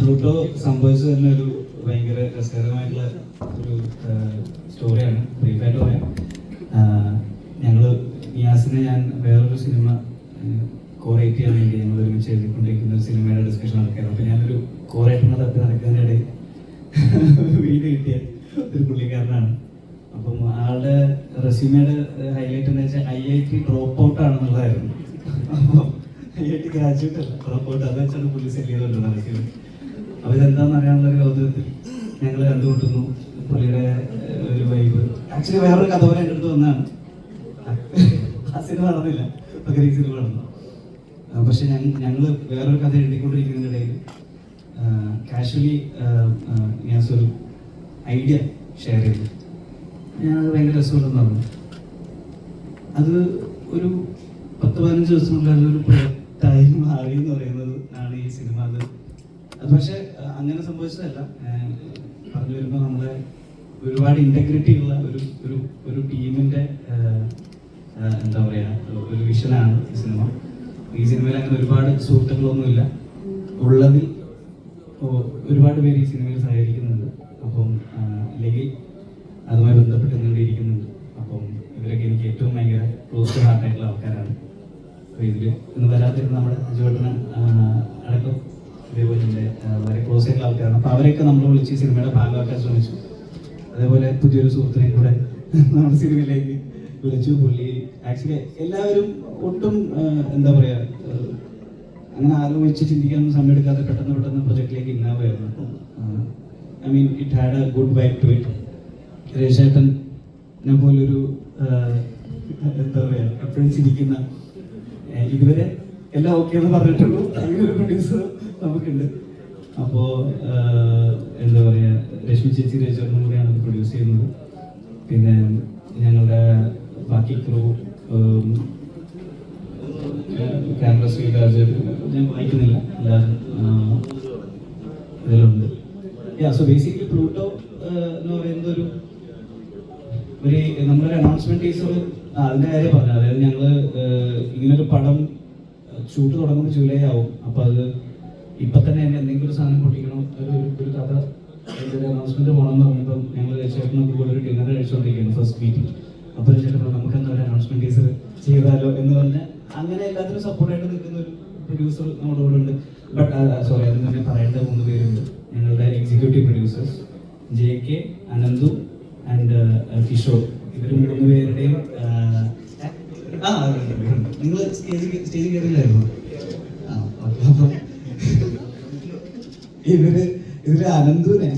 Pluto സംഭവിച്ചത് തന്നെ ഒരു ഭയങ്കര രസകരമായിട്ടുള്ള ഒരു സ്റ്റോറിയാണ്. ബ്രീഫായിട്ട് പറയാം. ഞങ്ങൾ നിയാസിനെ ഞാൻ വേറൊരു സിനിമ കോറേറ്റ് ചെയ്യാൻ വേണ്ടി ഞങ്ങൾ ഒരുമിച്ച് എഴുതിക്കൊണ്ടിരിക്കുന്ന ഒരു സിനിമയുടെ ഡിസ്കഷൻ നടക്കുകയാണ്. അപ്പോൾ ഞാനൊരു കോറേറ്ററിനെ തപ്പി നടക്കുന്നതിനിടയിൽ വീട് കിട്ടിയ ഒരു പുള്ളിക്കാരനാണ്. അപ്പം ആളുടെ റെസ്യൂമയുടെ ഹൈലൈറ്റ് എന്ന് വെച്ചാൽ IIT ഡ്രോപ്പ് ഔട്ട് ആണെന്നുള്ളതായിരുന്നു. അപ്പോൾ IIT ഗ്രാജുവേറ്റ് അല്ല, ഡ്രോപ്പ് ഔട്ട്. അത് വെച്ചാണ് പുള്ളി സെല് ചെയ്തുകൊണ്ടിരുന്നത് റെസ്യൂമ്. അപ്പോൾ ഇതെന്താണെന്ന് അറിയാനുള്ളൊരു കൗതുകത്തിൽ ഞങ്ങൾ കണ്ടുമുട്ടുന്നു. പുള്ളിയുടെ ഒരു വൈബ് ആക്ച്വലി വേറൊരു കഥ പോലെ എൻ്റെ അടുത്ത് വന്നതാണ്. ആ സിനിമ നടന്നില്ല, പകരം ഈ സിനിമ നടന്നു. പക്ഷെ ഞങ്ങൾ വേറൊരു കഥ എഴുതിക്കൊണ്ടിരിക്കുന്നതിനിടയിൽ കാഷ്വലി ഞാൻ ഒരു ഐഡിയ ഷെയർ ചെയ്തു. ഞാനത് ഭയങ്കര രസമുണ്ടെന്ന് പറഞ്ഞു. അത് ഒരു 10-15 ദിവസത്തിനുള്ളിൽ അതൊരു പ്രൊജക്റ്റായി മാറി എന്ന് പറയുന്നത് ആണ് ഈ സിനിമ. അത് പക്ഷെ അങ്ങനെ സംഭവിച്ചതല്ല. പറഞ്ഞു വരുമ്പോൾ നമ്മളെ ഒരുപാട് ഇൻറ്റഗ്രിറ്റി ഉള്ള ഒരു ടീമിൻ്റെ എന്താ പറയുക ഒരു വിഷനാണ് ഈ സിനിമ. ഈ സിനിമയിൽ അങ്ങനെ ഒരുപാട് സുഹൃത്തുക്കളൊന്നുമില്ല. ഉള്ളതിൽ ഒരുപാട് പേര് ഈ സിനിമയിൽ സഹകരിക്കുന്നുണ്ട്. അപ്പം അല്ലെങ്കിൽ അതുമായി ബന്ധപ്പെട്ട് നിന്നുകൊണ്ടിരിക്കുന്നുണ്ട്. അപ്പം ഇവരൊക്കെ എനിക്ക് ഏറ്റവും ഭയങ്കര ക്ലോസ് ടു ഹാർട്ടായിട്ടുള്ള ആൾക്കാരാണ്. അപ്പോൾ ഇതിൽ ഇന്ന് വരാതിരുന്ന നമ്മുടെ അജുവേട്ടന് അടക്കം അതേപോലെ എൻ്റെ വളരെ ക്ലോസ് ആയിട്ടുള്ള ആൾക്കാരാണ്. അപ്പോൾ അവരെയൊക്കെ നമ്മൾ വിളിച്ച് സിനിമയുടെ ഭാഗമാക്കാൻ ശ്രമിച്ചു. അതേപോലെ പുതിയൊരു സുഹൃത്തിനെ കൂടെ നമ്മുടെ സിനിമയിലേക്ക് വിളിച്ചു. പുള്ളി ആക്ച്വലി എല്ലാവരും ഒട്ടും എന്താ പറയുക അങ്ങനെ ആലോചിച്ച് ചിന്തിക്കാനൊന്നും സമയം എടുക്കാതെ പെട്ടെന്ന് പ്രൊജക്റ്റിലേക്ക് ഇന്നാവ് ആയിരുന്നു. അപ്പം I mean it had a good vibe to it. രേഷേട്ടനെ പോലൊരു എന്താ പറയുക എപ്പോഴും ചിരിക്കുന്ന, ഇതുവരെ എല്ലാം ഓക്കെ എന്ന് പറഞ്ഞിട്ടുള്ളൂ അങ്ങനൊരു പ്രൊഡ്യൂസർ നമുക്കുണ്ട്. അപ്പോൾ എന്താ പറയുക രശ്മി ചേച്ചി രേഷേട്ടനും കൂടെയാണ് അത് പ്രൊഡ്യൂസ് ചെയ്യുന്നത്. പിന്നെ ഞങ്ങളുടെ ബാക്കി ക്രൂ ക്യാമറ ശ്രീരാജ് ഞാൻ വായിക്കുന്നില്ല, എല്ലാവരും ഇതിലുണ്ട്. സോ ബേസിക്കലി പ്ലൂട്ടോ എന്ന് പറയുന്നത് ഒരു നമ്മളൊരു അനൗൺസ്മെന്റ് ടീസർ അതിൻ്റെ കാര്യം പറഞ്ഞു. അതായത് ഞങ്ങൾ ഇങ്ങനൊരു പടം ഷൂട്ട് തുടങ്ങുമ്പോൾ ജൂലൈ ആവും. അപ്പോൾ അത് ഇപ്പം തന്നെ എന്തെങ്കിലും ഒരു സാധനം പൊട്ടിക്കണം, ഒരു കഥ ഒരു അനൗൺസ്മെന്റ് പോകണമെന്ന് പറഞ്ഞപ്പോൾ ഞങ്ങൾ ചേട്ടനൊക്കെ കൂടെ ഒരു ഡിന്നർ കഴിച്ചുകൊണ്ടിരിക്കുന്നു ഫസ്റ്റ് മീറ്റിംഗ്. അപ്പോൾ ചേട്ടൻ നമുക്ക് എന്താ ഒരു അനൗൺസ്മെന്റ് ടീസർ ചെയ്താലോ എന്ന് പറഞ്ഞാൽ അങ്ങനെ എല്ലാത്തിനും സപ്പോർട്ടായിട്ട് നിൽക്കുന്ന ഒരു പ്രൊഡ്യൂസർ നമ്മുടെ കൂടെ ഉണ്ട്. ബട്ട് സോറി, അതിന് തന്നെ പറയേണ്ട 3 പേരുണ്ട്. ഞങ്ങളുടെ executive producers JK, Ananthu and Kishore. ഇവർ 3 പേരുടെയും നിങ്ങൾ സ്റ്റേജിൽ കയറിയില്ലായിരുന്നു? അപ്പം ഇതിൽ അനന്തുവിനെ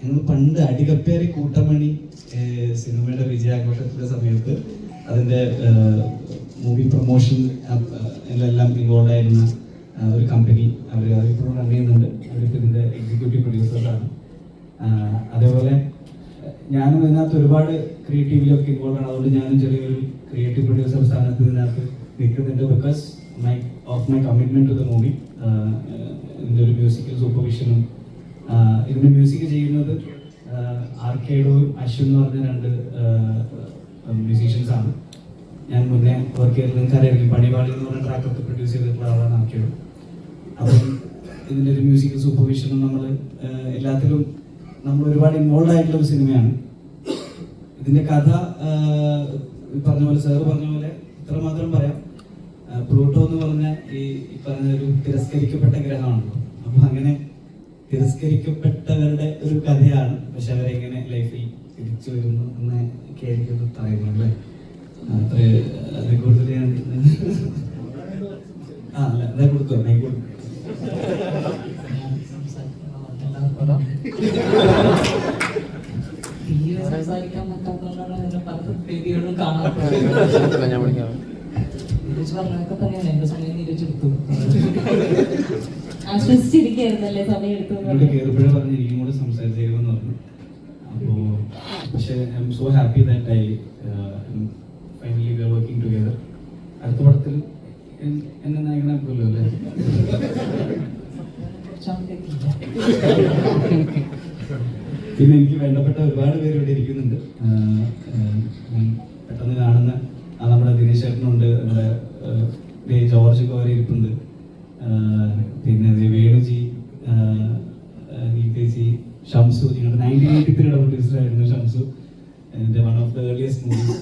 ഞങ്ങൾ പണ്ട് അടികപ്പേരി കൂട്ടമണി സിനിമയുടെ വിജയാഘോഷത്തിന്റെ സമയത്ത് അതിൻ്റെ മൂവി പ്രൊമോഷൻ എല്ലാം ഇൻവോൾവ് ആയിരുന്ന ഒരു കമ്പനി അവരിപ്പോഴും റൺ ചെയ്യുന്നുണ്ട്. അവർക്ക് ഇതിൻ്റെ എക്സിക്യൂട്ടീവ് പ്രൊഡ്യൂസേഴ്സാണ്. അതേപോലെ ഞാനും ഇതിനകത്ത് ഒരുപാട് ക്രിയേറ്റീവിലൊക്കെ ഇൻവോൾവ് ആണ്. അതുകൊണ്ട് ഞാനും ചെറിയൊരു ക്രിയേറ്റീവ് പ്രൊഡ്യൂസർ സ്ഥാനത്ത് ഇതിനകത്ത് നിൽക്കുന്നുണ്ട്. Because my commitment to the movie. ഇതിൻ്റെ ഒരു മ്യൂസിക്കൽ സൂപ്പർവിഷനും ഇതിൻ്റെ മ്യൂസിക് ചെയ്യുന്നത് ആർക്കേഡോയും അശ്വിൻ എന്ന് പറഞ്ഞ 2 മ്യൂസീഷ്യൻസാണ്. ഞാൻ മുന്നേ വർക്ക് ചെയ്തത് നിങ്ങൾക്കറിയായിരിക്കും, പണിപാളി എന്ന് പറഞ്ഞ ട്രാക്കൊക്കെ പ്രൊഡ്യൂസ് ചെയ്തിട്ടുള്ള ആളാണ് ആർക്കേഡോ. അപ്പം ഇതിൻ്റെ ഒരു മ്യൂസിക്കൽ സൂപ്പർവിഷനും നമ്മൾ എല്ലാത്തിലും നമ്മൾ ഒരുപാട് ഇൻവോൾവ് ആയിട്ടുള്ള ഒരു സിനിമയാണ്. ഇതിൻ്റെ കഥ പറഞ്ഞ പോലെ സാറ് പറഞ്ഞ പോലെ ഇത്രമാത്രം പറയാം. പ്ലൂട്ടോ എന്ന് പറഞ്ഞ ഈ പറഞ്ഞ ഒരു തിരസ്കരിക്കപ്പെട്ട ഗ്രഹമാണല്ലോ. അപ്പം അങ്ങനെ തിരസ്കരിക്കപ്പെട്ടവരുടെ ഒരു കഥയാണ്. പക്ഷെ അവരെങ്ങനെ ലൈഫിൽ തിരിച്ചു വരുന്നു എന്ന് കേൾക്കുന്നത് പറയുന്നു അല്ലേ. അത്ര അതിനെ കൂടുതൽ ഞാൻ അല്ല അതെ കൊടുക്കുക ഞാൻ കൊടുക്കും. സംസാരിക്കാൻ പറ്റാത്തതുകൊണ്ടാണ് പല വേദികളും കാണാറുണ്ട്. പറഞ്ഞൊക്കെ പറയാൻ എന്റെ സമയം നിരച്ചെടുത്തു. ആശ്വസിച്ചിരിക്കുകയായിരുന്നല്ലേ സമയം എടുത്തു. കയറിപ്പോഴേ പറഞ്ഞ് എനിക്കും കൂടെ സംസാരിച്ചേക്കുമെന്ന് പറഞ്ഞു. അപ്പോൾ പക്ഷേ I M so happy that finally we are working together. അടുത്ത പടത്തിൽ എന്നെ നായകനാക്കുമല്ലോ അല്ലേ? പിന്നെ എനിക്ക് വേണ്ടപ്പെട്ട ഒരുപാട് പേര് ഇവിടെ ഇരിക്കുന്നുണ്ട്. പെട്ടെന്ന് കാണുന്ന നമ്മുടെ ദിനേശ് ചേട്ടനുണ്ട്, നമ്മുടെ ജോർജ് കോര ഇരിപ്പുണ്ട്, പിന്നെ വേണുജി, നീതേജി, ഷംസു. ഞങ്ങളുടെ 1983 പ്രൊഡ്യൂസർ ആയിരുന്നു ഷംസു, എൻ്റെ one of the earliest movies.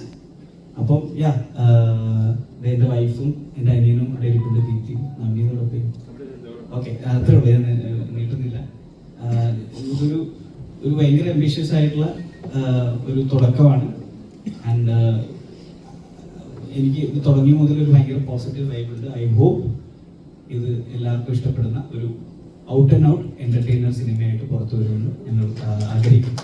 അപ്പം എൻ്റെ വൈഫും എൻ്റെ അനിയനും അവിടെ ഇരിപ്പുണ്ട്, ദീപ്തി, നവീനോടൊപ്പം. ഓക്കെ, അത്രേ ഉള്ളൂ, ഞാൻ നീട്ടുന്നില്ല. ഇതൊരു ഭയങ്കര അംബിഷ്യസ് ആയിട്ടുള്ള ഒരു തുടക്കമാണ്. ആൻഡ് എനിക്ക് ഇത് തുടങ്ങിയ മുതൽ ഒരു ഭയങ്കര പോസിറ്റീവ് വൈബ് ഉണ്ട്. ഐ ഹോപ്പ് ഇത് എല്ലാവർക്കും ഇഷ്ടപ്പെടുന്ന ഒരു ഔട്ട് ആൻഡ് ഔട്ട് എന്റർടൈനർ സിനിമയായിട്ട് പുറത്തു വരുമെന്ന് ഞങ്ങൾ ആഗ്രഹിക്കുന്നു.